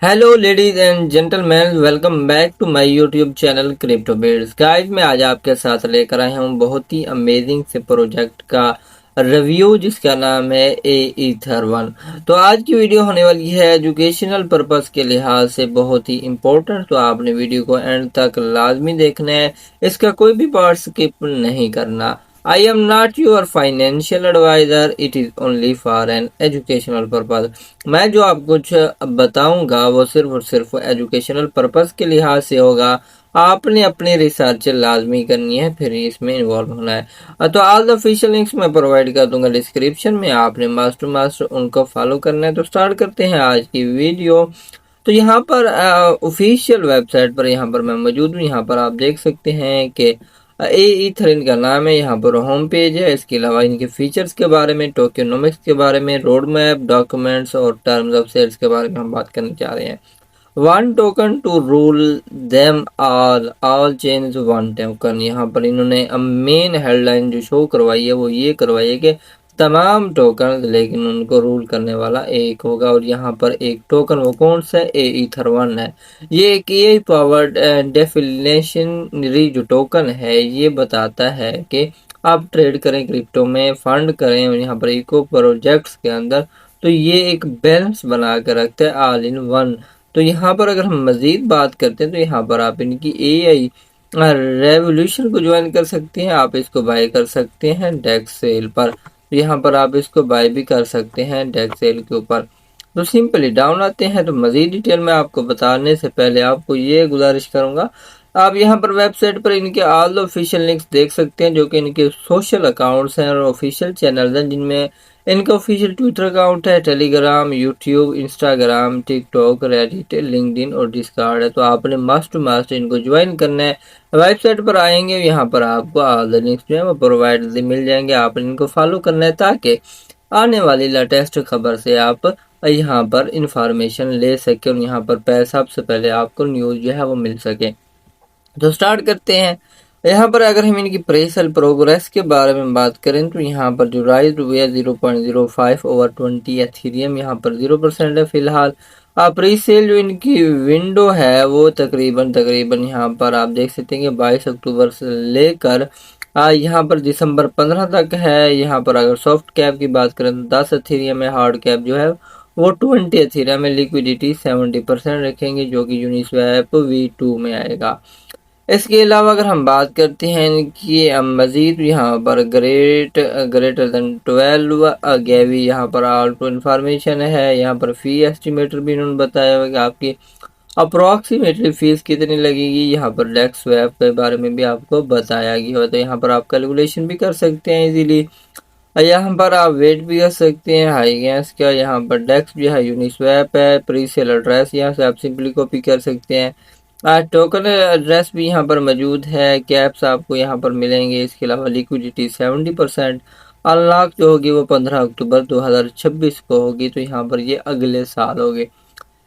Hello ladies and gentleman, welcome back to my YouTube channel crypto bits. Guys, मैं आज आपके साथ लेकर आया हूँ बहुत ही अमेजिंग से प्रोजेक्ट का रिव्यू जिसका नाम है ए ईथर वन। तो आज की वीडियो होने वाली है एजुकेशनल पर्पस के लिहाज से बहुत ही इम्पोर्टेंट, तो आपने वीडियो को एंड तक लाजमी देखना है, इसका कोई भी पार्ट स्किप नहीं करना। I am not your financial advisor, it is only for an educational purpose। मैं जो आपको कुछ बताऊंगा वो सिर्फ और सिर्फ एजुकेशनल पर्पस के लिहाज से होगा। आपने अपनी रिसर्च लाजमी करनी है, फिर इसमें इन्वॉल्व होना है। तो ऑल द ऑफिशियल लिंक्स मैं प्रोवाइड कर दूंगा डिस्क्रिप्शन में, आपने मस्ट टू मस्ट उनको फॉलो करना है। तो स्टार्ट करते हैं आज की वीडियो। तो यहाँ पर ऑफिशियल वेबसाइट पर यहाँ पर मैं मौजूद हूँ। यहाँ पर आप देख सकते हैं कि ए ईथर इनका नाम है। यहाँ पर होम पेज है। इसके अलावा इनके फीचर्स के बारे में, टोकेनोमिक्स के बारे में, रोड मैप, डॉक्यूमेंट्स और टर्म्स ऑफ सेल्स के बारे में हम बात करने जा रहे हैं। One token to rule them all change one token. यहाँ पर इन्होंने मेन हेडलाइन जो शो करवाई है वो ये करवाई है कि तमाम टोकन, लेकिन उनको रूल करने वाला एक होगा। और यहाँ पर एक टोकन वो कौन सा है? ए ईथर वन है। ये एक एआई पावर्ड डेफिनेशनरी जो टोकन है ये बताता है कि आप ट्रेड करें, क्रिप्टो में फंड करें और यहाँ पर इको प्रोजेक्ट्स के अंदर, तो ये एक बैलेंस बना कर रखते हैं ऑल इन वन। तो यहाँ पर अगर हम मजीद बात करते हैं तो यहाँ पर आप इनकी एआई रेवोल्यूशन को ज्वाइन कर सकते हैं। आप इसको बाय कर सकते हैं डेक्स सेल पर। तो यहाँ पर आप इसको बाय भी कर सकते हैं डेक्स सेल के ऊपर। तो सिंपली डाउन आते हैं। तो मजीद डिटेल में आपको बताने से पहले आपको ये गुजारिश करूंगा, आप यहाँ पर वेबसाइट पर इनके ऑल ऑफिशियल लिंक्स देख सकते हैं जो कि इनके सोशल अकाउंट्स हैं और ऑफिशियल चैनल्स हैं, जिनमें इनका ऑफिशियल ट्विटर अकाउंट है, Telegram, YouTube, Instagram, TikTok, Reddit, LinkedIn और डिस्कॉर्ड है। तो आपने मस्ट टू मस्ट इनको ज्वाइन करना है। वेबसाइट पर आएंगे, यहाँ पर आपको ऑल द लिंक्स जो है वो प्रोवाइड मिल जाएंगे। आपने इनको फॉलो करना है ताकि आने वाली लेटेस्ट खबर से आप यहाँ पर इंफॉर्मेशन ले सके और यहाँ पर सबसे पहले आपको न्यूज़ जो है वो मिल सके। तो स्टार्ट करते हैं। यहाँ पर अगर हम इनकी प्रेसल प्रोग्रेस के बारे में बात करें तो यहाँ पर जो राइज हुई है 0.05/20 एथीरियम, यहाँ पर 0% है फिलहाल। प्री सेल जो इनकी विंडो है वो तकरीबन यहाँ पर आप देख सकते हैं कि 22 अक्टूबर से लेकर यहाँ पर दिसंबर 15 तक है। यहाँ पर अगर सॉफ्ट कैप की बात करें तो 10 एथीरियम है, हार्ड कैप जो है वो 20 एथीरियम में, लिक्विडिटी 70% रखेंगे जो कि यूनिस्वैप V2 में आएगा। इसके अलावा अगर हम बात करते हैं इनकी मजीद यहाँ पर ग्रेटर देन 12 गैवी यहाँ पर ऑल्टो इन्फॉर्मेशन है। यहाँ पर फी एस्टिमेटर भी इन्होंने बताया हुआ कि आपकी अप्रॉक्सीमेटली फीस कितनी लगेगी। यहाँ पर डेक्स स्वैप के बारे में भी आपको बताया गया हो, तो यहाँ पर आप कैलकुलेशन भी कर सकते हैं इजीली। यहाँ पर आप वेट भी कर सकते हैं हाई गैस का। यहाँ पर डेक्स भी है, यूनिस्वैप है, प्री सेल एड्रेस यहाँ से आप सिंपली कॉपी कर सकते हैं। टोकन एड्रेस भी यहाँ पर मौजूद है, कैप्स आपको यहाँ पर मिलेंगे। इसके अलावा लिक्विडिटी 70%, अनलॉक जो होगी वो 15 अक्टूबर 2026 को होगी, तो यहाँ पर ये अगले साल होगी।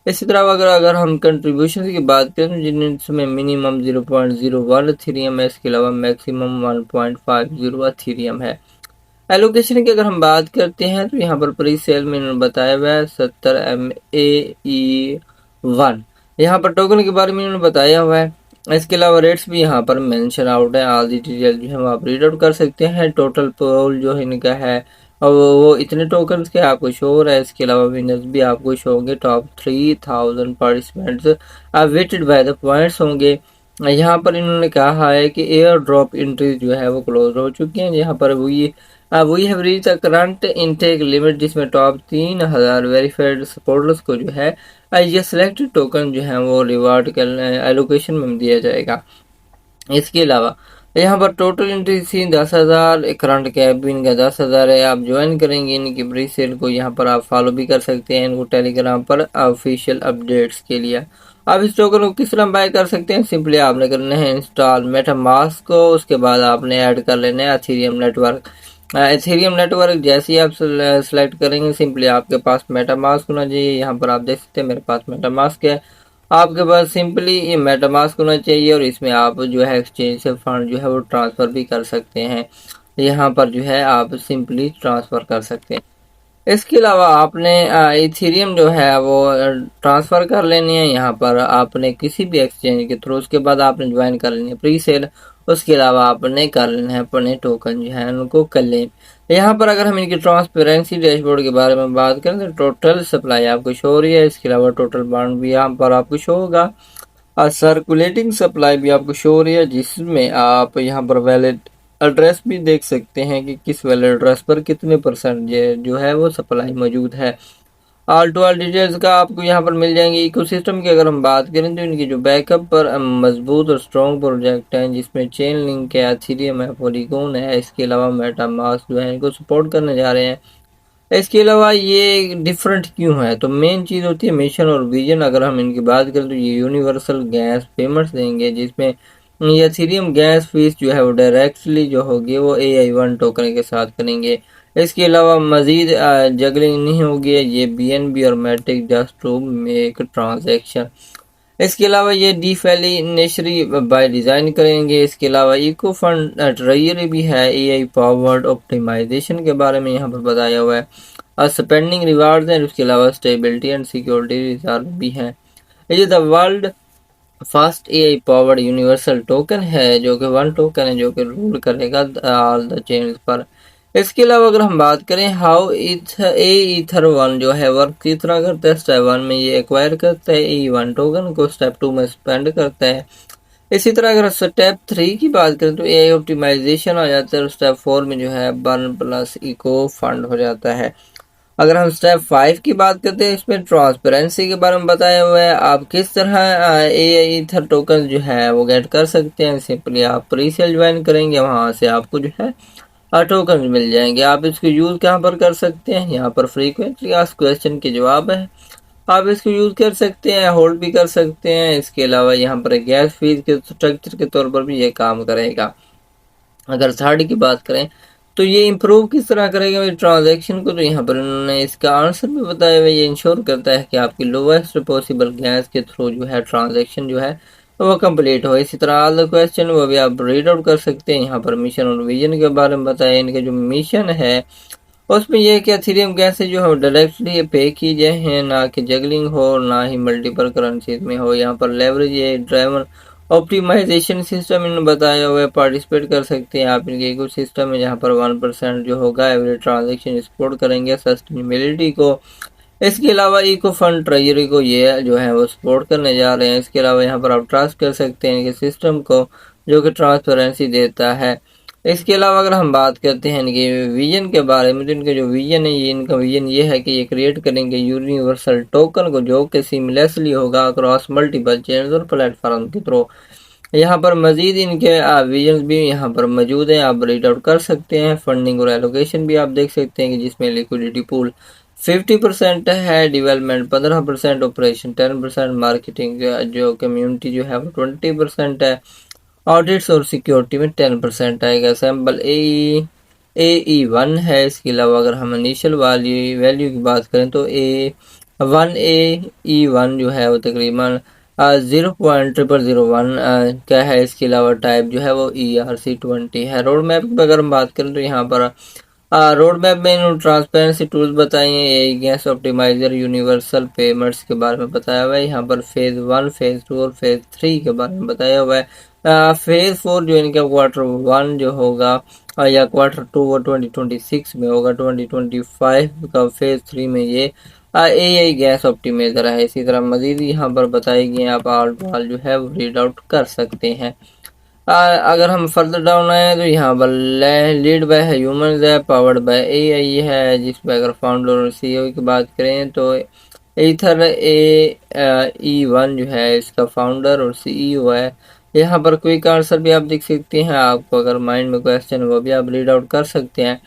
इसी तरह अगर हम कंट्रीब्यूशन की बात करें तो जिनमें मिनिमम 0.01 एथीरियम है, इसके अलावा मैक्सिमम 1.50 एथीरियम है। एलोकेशन की अगर हम बात करते हैं तो यहाँ पर प्री सेल में इन्होंने बताया हुआ है 70 MAE1। यहाँ पर टोकन के बारे में इन्होंने बताया हुआ है। इसके अलावा रेट्स भी यहाँ पर मेंशन आउट है। ऑल दी डिटेल जो है वो आप रीड आउट कर सकते हैं। टोटल पोल जो है इनका है और वो इतने टोकन्स के आपको शो हो रहा है। इसके अलावा विनर्स भी आपको शो होंगे। Top 3000 participants weighted by the points होंगे। यहाँ पर इन्होंने कहा है कि एयर ड्रॉप एंट्रीज जो है वो क्लोज हो चुकी हैं। यहाँ पर we have reach the current intake limit, जिसमें टॉप 3000 वेरीफाइड सपोर्टर्स को जो है ये सिलेक्टेड टोकन जो है वो रिवार्ड एलोकेशन में दिया जाएगा। इसके अलावा यहाँ पर टोटल एंट्री थी 10,000, करंट कैप भी इनका 10,000 है। आप ज्वाइन करेंगे इनकी प्री सेल को, यहाँ पर आप फॉलो भी कर सकते हैं इनको टेलीग्राम पर ऑफिशियल अपडेट्स के लिए। आप इस टोकन को किस तरह बाय कर सकते हैं? सिंपली आपने करना है इंस्टॉल मेटामास्क को, उसके बाद आपने ऐड कर लेना है एथीरियम नेटवर्क। एथीरियम नेटवर्क जैसे ही आप सेलेक्ट करेंगे, सिंपली आपके पास मेटामास्क होना चाहिए। यहाँ पर आप देख सकते हैं मेरे पास मेटामास्क है। आपके पास सिंपली ये मेटामास्क होना चाहिए और इसमें आप जो है एक्सचेंज से फंड जो है वो ट्रांसफ़र भी कर सकते हैं। यहाँ पर जो है आप सिंपली ट्रांसफ़र कर सकते हैं। इसके अलावा आपने इथेरियम जो है वो ट्रांसफ़र कर लेनी है यहाँ पर आपने किसी भी एक्सचेंज के थ्रू। उसके बाद आपने ज्वाइन कर लेनी है प्री सेल। उसके अलावा आपने कर लेना है अपने टोकन जो है उनको क्लेम। यहाँ पर अगर हम इनकी ट्रांसपेरेंसी डैशबोर्ड के बारे में बात करें तो टोटल सप्लाई आपको शो हो रही है। इसके अलावा टोटल बाउंड भी यहाँ पर आपको शो होगा और सर्कुलेटिंग सप्लाई भी आपको शो हो रही है, जिसमें आप यहाँ पर वैलिड एड्रेस भी देख सकते हैं कि किस वैलिड एड्रेस पर कितने परसेंट जो है वो सप्लाई मौजूद है। ऑल टू ऑल डिटेल्स का आपको यहाँ पर मिल जाएंगे। इकोसिस्टम की अगर हम बात करें तो इनकी जो बैकअप पर मजबूत और स्ट्रॉन्ग प्रोजेक्ट हैं, जिसमें चेन लिंक है, एथेरियम है, पॉलीगॉन है, इसके अलावा मेटामास्क जो है इनको सपोर्ट करने जा रहे हैं। इसके अलावा ये डिफरेंट क्यों है, तो मेन चीज़ होती है मिशन और विजन। अगर हम इनकी बात करें तो ये यूनिवर्सल गैस पेमेंट्स देंगे, जिसमें ये एथेरियम गैस फीस जो है वो डायरेक्टली जो होगी वो AI1 टोकन के साथ करेंगे। इसके अलावा मजीद जगलिंग नहीं होगी, ये BNB और Matic just to make transaction. इसके अलावा ये डिफेलिनेशरी बाय डिज़ाइन करेंगे। इसके अलावा इको फंड ट्रेजरी भी है, AI पावर्ड ऑप्टिमाइजेशन के बारे में यहाँ पर बताया हुआ है और स्पेंडिंग रिवार्ड्स हैं। उसके अलावा स्टेबिलिटी एंड सिक्योरिटी रिजर्व भी है। ये the world first AI powered universal token है, जो कि वन टोकन है जो कि रूल करेगा ऑल द चेन्स पर। इसके अलावा अगर हम बात करें हाउ ईथर वन जो है वर्क किस तरह करता है, स्टेप 1 में ये एक्वायर करता है AI1 टोकन को, स्टेप 2 में स्पेंड करता है। इसी तरह अगर स्टेप 3 की बात करें तो AI ऑप्टिमाइजेशन आ जाता है और स्टेप 4 में जो है बर्न प्लस इको फंड हो जाता है। अगर हम स्टेप 5 की बात करते हैं, इसमें ट्रांसपेरेंसी के बारे में बताया हुआ है। आप किस तरह AI ईथर टोकन जो है वो गेट कर सकते हैं। सिंपली आप प्री सेल ज्वाइन करेंगे, वहां से आपको जो है टोकन मिल जाएंगे। आप इसको यूज़ कहाँ पर कर सकते हैं, यहाँ पर फ्रीक्वेंटली आस्क्ड क्वेश्चन के जवाब है, आप इसको यूज़ कर सकते हैं, होल्ड भी कर सकते हैं। इसके अलावा यहाँ पर गैस फीस के स्ट्रक्चर के तौर पर भी ये काम करेगा। अगर थर्ड की बात करें तो ये इम्प्रूव किस तरह करेगा ट्रांजैक्शन को, तो यहाँ पर उन्होंने इसका आंसर भी बताया हुआ है। ये इंश्योर करता है कि आपकी लोवेस्ट पॉसिबल गैस के थ्रू जो है ट्रांजैक्शन जो है वो कंप्लीट हो। इसी तरह ऑल द क्वेश्चन वो भी आप रीड आउट कर सकते हैं। यहाँ पर मिशन और विजन के बारे में बताया। इनके जो मिशन है उसमें यह कि एथेरियम गैसें जो है डायरेक्टली पे की जाए हैं, ना कि जगलिंग हो, ना ही मल्टीपल करेंसीज में हो। यहाँ पर लेवरेज ये ड्राइवर ऑप्टिमाइजेशन सिस्टम इन्होंने बताया हुआ है, पार्टिसिपेट कर सकते हैं आप इनके इको सिस्टम में, जहाँ पर 1% जो होगा एवरी ट्रांजेक्शन सपोर्ट करेंगे सस्टेनेबिलिटी को। इसके अलावा इको फंड ट्रेजरी को ये जो है वो सपोर्ट करने जा रहे हैं। इसके अलावा यहाँ पर आप ट्रस्ट कर सकते हैं इनके सिस्टम को, जो कि ट्रांसपेरेंसी देता है। इसके अलावा अगर हम बात करते हैं इनके विजन के बारे में, तो इनका जो विजन है, ये इनका विजन ये है कि ये क्रिएट करेंगे यूनिवर्सल टोकन को, जो कि सीमलेसली होगा अक्रॉस मल्टीपल चैनल और प्लेटफॉर्म के थ्रू। यहाँ पर मजीद इनके विजन भी यहाँ पर मौजूद हैं, आप रीड आउट कर सकते हैं। फंडिंग और एलोकेशन भी आप देख सकते हैं कि जिसमें लिक्विडिटी पूल 50% है, डेवलपमेंट 15%, ऑपरेशन 10%, मार्केटिंग जो कम्युनिटी जो है वो 20% है, ऑडिट्स और सिक्योरिटी में 10% आएगा। सैम्पल AE1 है। इसके अलावा अगर हम इनिशियल वैल्यू की बात करें तो AE1 जो है वो तकरीबन 0.0001 का है। इसके अलावा टाइप जो है वो ERC20 है। रोड मैप की अगर हम बात करें तो यहाँ पर रोड मैप में इन्होंने ट्रांसपेरेंसी टूल्स बताए हैं, AI gas optimiser, universal payments के बारे में बताया हुआ है। यहाँ पर फेज़ 1, फेज़ 2 और फेज़ 3 के बारे में बताया हुआ है। फेज़ 4 जो इनका Q1 जो होगा या Q2 वो 2026 में होगा। 2025 का फेज़ 3 में ये AI गैस ऑप्टिमाइजर है। इसी तरह मजीद यहाँ पर बताई गई, आप ऑल टू ऑल जो है वो रीड आउट कर सकते हैं। अगर हम फर्दर डाउन आए तो यहाँ पर लीड बाय ह्यूमंस है, पावर्ड बाय AI है, जिसमें अगर फाउंडर और CEO की बात करें तो ईथर AE1 जो है इसका फाउंडर और CEO है। यहाँ पर क्विक आंसर भी आप देख सकते हैं, आपको अगर माइंड में क्वेश्चन वो भी आप रीड आउट कर सकते हैं।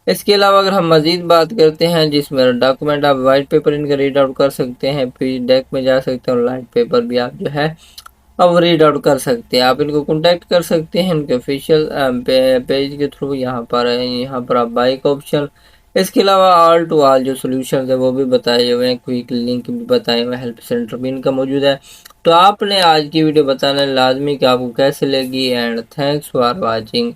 इसके अलावा अगर हम मजीद बात करते हैं, जिसमें डॉक्यूमेंट आप वाइट पेपर इनका रीड आउट कर सकते हैं, फिर डेक में जा सकते हैं और लाइट पेपर भी आप जो है अब रीड आउट कर सकते हैं। आप इनको कांटेक्ट कर सकते हैं इनके ऑफिशियल पेज के थ्रू। यहाँ पर आप बाई का ऑप्शन, इसके अलावा ऑल टू ऑल जो सोल्यूशन है वो भी बताए हुए हैं, क्विक लिंक भी बताए हुए हैं, हेल्प सेंटर भी इनका मौजूद है। तो आपने आज की वीडियो बताना लाजमी कि आपको कैसे लगी, एंड थैंक्स फॉर वॉचिंग।